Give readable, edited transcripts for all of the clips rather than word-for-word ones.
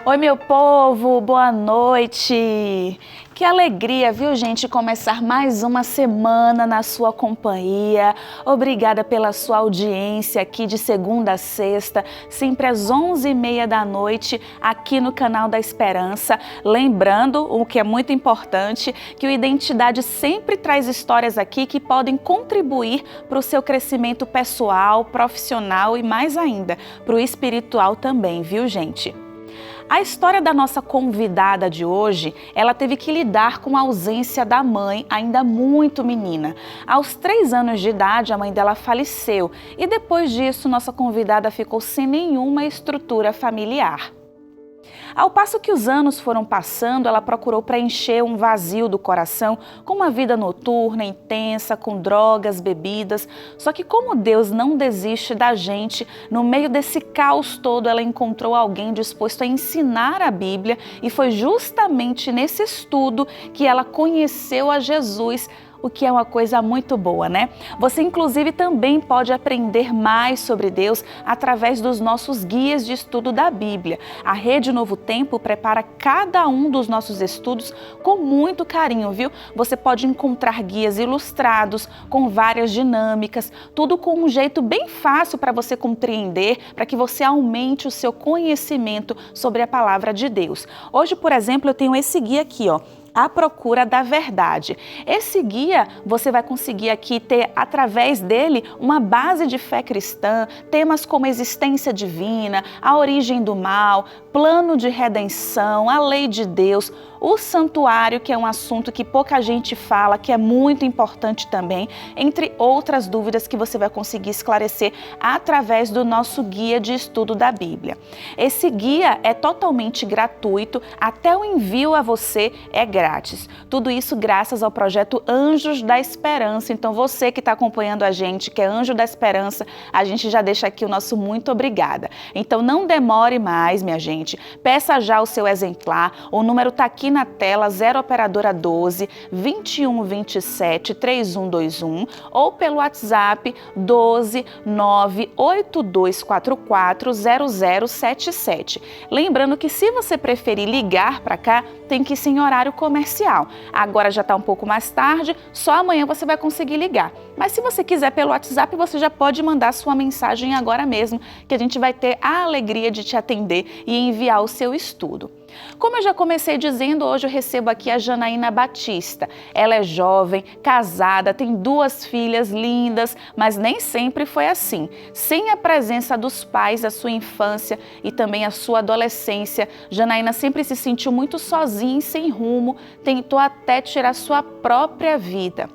Oi, meu povo, boa noite! Que alegria, viu, gente, começar mais uma semana na sua companhia. Obrigada pela sua audiência aqui de segunda a sexta, sempre às 11h30 da noite, aqui no canal da Esperança. Lembrando, o que é muito importante, que o Identidade sempre traz histórias aqui que podem contribuir para o seu crescimento pessoal, profissional e mais ainda, para o espiritual também, viu, gente? A história da nossa convidada de hoje, ela teve que lidar com a ausência da mãe ainda muito menina. Aos 3 anos de idade, a mãe dela faleceu e depois disso, nossa convidada ficou sem nenhuma estrutura familiar. Ao passo que os anos foram passando, ela procurou preencher um vazio do coração com uma vida noturna, intensa, com drogas, bebidas. Só que como Deus não desiste da gente, no meio desse caos todo, ela encontrou alguém disposto a ensinar a Bíblia e foi justamente nesse estudo que ela conheceu a Jesus, o que é uma coisa muito boa, né? Você, inclusive, também pode aprender mais sobre Deus através dos nossos guias de estudo da Bíblia. A Rede Novo Tempo prepara cada um dos nossos estudos com muito carinho, viu? Você pode encontrar guias ilustrados, com várias dinâmicas, tudo com um jeito bem fácil para você compreender, para que você aumente o seu conhecimento sobre a palavra de Deus. Hoje, por exemplo, eu tenho esse guia aqui, ó. A Procura da Verdade. Esse guia você vai conseguir aqui ter, através dele, uma base de fé cristã, temas como existência divina, a origem do mal, plano de redenção, a lei de Deus, o santuário, que é um assunto que pouca gente fala, que é muito importante também, entre outras dúvidas que você vai conseguir esclarecer através do nosso guia de estudo da Bíblia. Esse guia é totalmente gratuito, até o envio a você é grátis. Tudo isso graças ao projeto Anjos da Esperança. Então você que está acompanhando a gente, que é Anjo da Esperança, a gente já deixa aqui o nosso muito obrigada. Então não demore mais, minha gente. Peça já o seu exemplar. O número está aqui na tela, 0 operadora 12 21 27 3121 ou pelo WhatsApp 12 98244 0077. Lembrando que se você preferir ligar para cá, tem que ser em horário comercial. Agora já está um pouco mais tarde, só amanhã você vai conseguir ligar. Mas se você quiser pelo WhatsApp, você já pode mandar sua mensagem agora mesmo, que a gente vai ter a alegria de te atender e enviar o seu estudo. Como eu já comecei dizendo, hoje eu recebo aqui a Janaína Batista. Ela é jovem, casada, tem 2 filhas lindas, mas nem sempre foi assim. Sem a presença dos pais, a sua infância e também a sua adolescência, Janaína sempre se sentiu muito sozinha e sem rumo, tentou até tirar sua própria vida.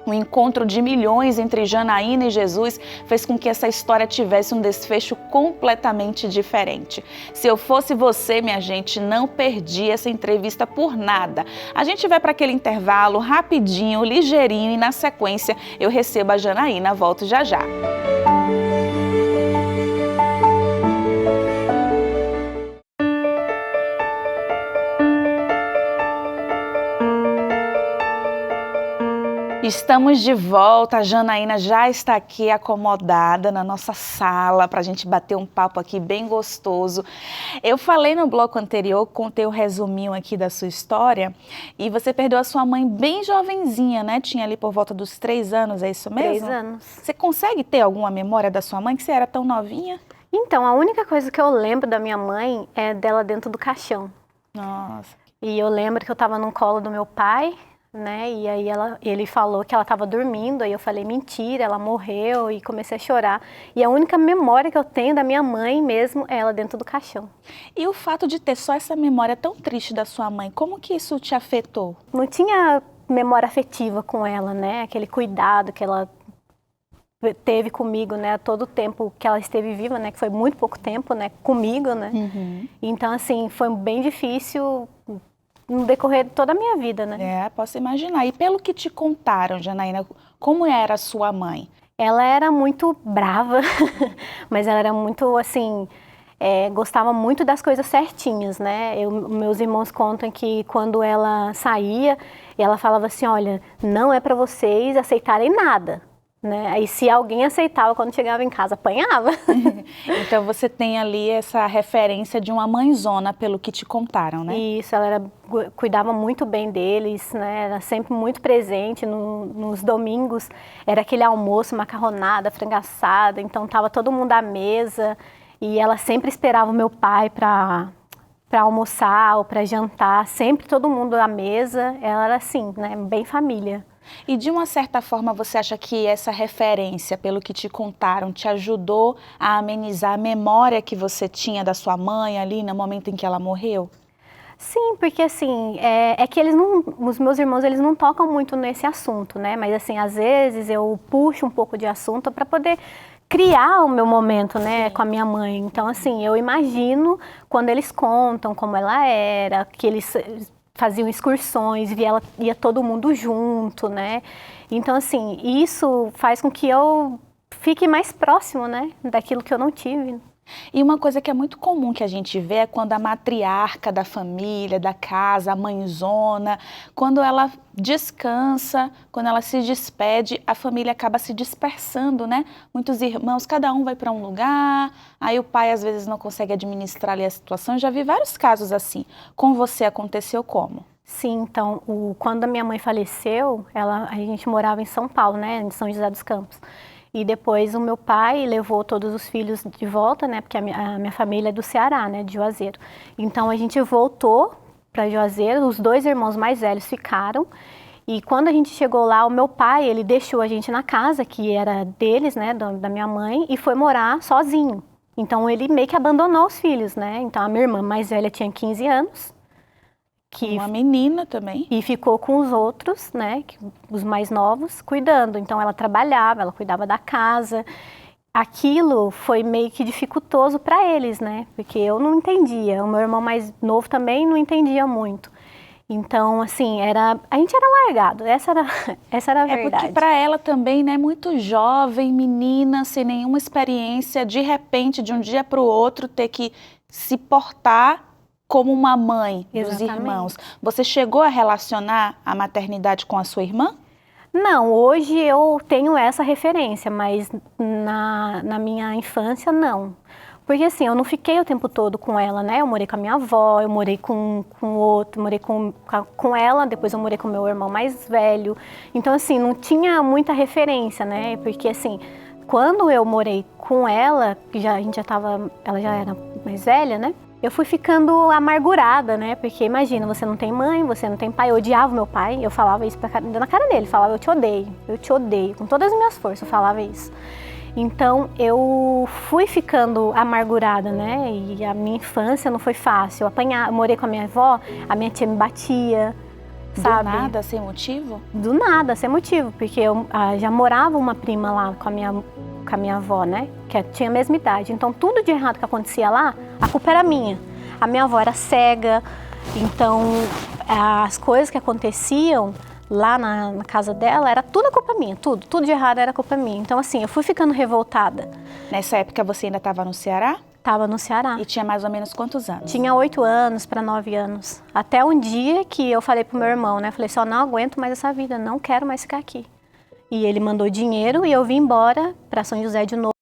O encontro de milhões entre Janaína e Jesus fez com que essa história tivesse um desfecho completamente diferente. Se eu fosse você, minha gente, não perdi essa entrevista por nada. A gente vai para aquele intervalo rapidinho, ligeirinho e na sequência eu recebo a Janaína. Volto já já. Estamos de volta, a Janaína já está aqui acomodada na nossa sala para a gente bater um papo aqui bem gostoso. Eu falei no bloco anterior, contei um resuminho aqui da sua história e você perdeu a sua mãe bem jovenzinha, né? Tinha ali por volta dos 3 anos, é isso mesmo? 3 anos. Você consegue ter alguma memória da sua mãe que você era tão novinha? Então, a única coisa que eu lembro da minha mãe é dela dentro do caixão. Nossa. E eu lembro que eu estava no colo do meu pai, né? E aí ele falou que ela estava dormindo, aí eu falei mentira, ela morreu e comecei a chorar. E a única memória que eu tenho da minha mãe mesmo é ela dentro do caixão. E o fato de ter só essa memória tão triste da sua mãe, como que isso te afetou? Não tinha memória afetiva com ela, né? Aquele cuidado que ela teve comigo, né? Todo o tempo que ela esteve viva, né? Que foi muito pouco tempo, né? Comigo, né? Uhum. Então, assim, foi bem difícil no decorrer de toda a minha vida, né? Posso imaginar. E pelo que te contaram, Janaína, como era a sua mãe? Ela era muito brava, mas ela era muito, assim, gostava muito das coisas certinhas, né? Meus irmãos contam que quando ela saía, ela falava assim, olha, não é para vocês aceitarem nada. né? E se alguém aceitava, quando chegava em casa, apanhava. Então você tem ali essa referência de uma mãezona, pelo que te contaram, né? Isso, cuidava muito bem deles, né? Era sempre muito presente nos domingos. Era aquele almoço, macarronada, frango assado, então tava todo mundo à mesa e ela sempre esperava o meu pai para almoçar ou para jantar, sempre todo mundo à mesa. Ela era assim, né? Bem família. E de uma certa forma você acha que essa referência, pelo que te contaram, te ajudou a amenizar a memória que você tinha da sua mãe ali no momento em que ela morreu? Sim, porque assim, é que os meus irmãos, eles não tocam muito nesse assunto, né? Mas assim, às vezes eu puxo um pouco de assunto para poder criar o meu momento, né, Sim. com a minha mãe. Então assim, eu imagino quando eles contam como ela era, que eles faziam excursões, ia todo mundo junto, né? Então assim, isso faz com que eu fique mais próximo, né, daquilo que eu não tive. E uma coisa que é muito comum que a gente vê é quando a matriarca da família, da casa, a mãezona, quando ela descansa, quando ela se despede, a família acaba se dispersando, né? Muitos irmãos, cada um vai para um lugar, aí o pai às vezes não consegue administrar ali a situação. Eu já vi vários casos assim. Com você aconteceu como? Sim, então, quando a minha mãe faleceu, a gente morava em São Paulo, né, em São José dos Campos. E depois o meu pai levou todos os filhos de volta, né, porque a minha família é do Ceará, né, de Juazeiro. Então a gente voltou para Juazeiro, os dois irmãos mais velhos ficaram. E quando a gente chegou lá, o meu pai, ele deixou a gente na casa, que era deles, né, da minha mãe, e foi morar sozinho. Então ele meio que abandonou os filhos, né. Então a minha irmã mais velha tinha 15 anos. Uma menina também. E ficou com os outros, né, os mais novos, cuidando. Então ela trabalhava, ela cuidava da casa. Aquilo foi meio que dificultoso para eles, né, porque eu não entendia. O meu irmão mais novo também não entendia muito. Então, assim, a gente era largado, essa era a verdade. É porque para ela também, né, muito jovem, menina, sem nenhuma experiência, de repente, de um dia para o outro, ter que se portar como uma mãe dos irmãos. Você chegou a relacionar a maternidade com a sua irmã? Não, hoje eu tenho essa referência, mas na minha infância, não. Porque assim, eu não fiquei o tempo todo com ela, né? Eu morei com a minha avó, eu morei com outro, morei com ela, depois eu morei com meu irmão mais velho. Então assim, não tinha muita referência, né? Porque assim, quando eu morei com ela, ela já era mais velha, né? Eu fui ficando amargurada, né? Porque imagina, você não tem mãe, você não tem pai. Eu odiava meu pai, eu falava isso na cara dele, falava, eu te odeio, com todas as minhas forças eu falava isso. Então eu fui ficando amargurada, né? E a minha infância não foi fácil. Eu morei com a minha avó, a minha tia me batia, sabe? Do nada, sem motivo? Do nada, sem motivo, porque já morava uma prima lá com a minha avó, né? Que tinha a mesma idade. Então tudo de errado que acontecia lá, a culpa era minha. A minha avó era cega, então as coisas que aconteciam lá na casa dela, era tudo a culpa minha, tudo de errado era culpa minha. Então assim, eu fui ficando revoltada. Nessa época você ainda estava no Ceará? Estava no Ceará. E tinha mais ou menos quantos anos? Tinha 8 anos para 9 anos. Até um dia que eu falei pro meu irmão, né? Falei assim, não aguento mais essa vida, não quero mais ficar aqui. E ele mandou dinheiro e eu vim embora para São José de novo.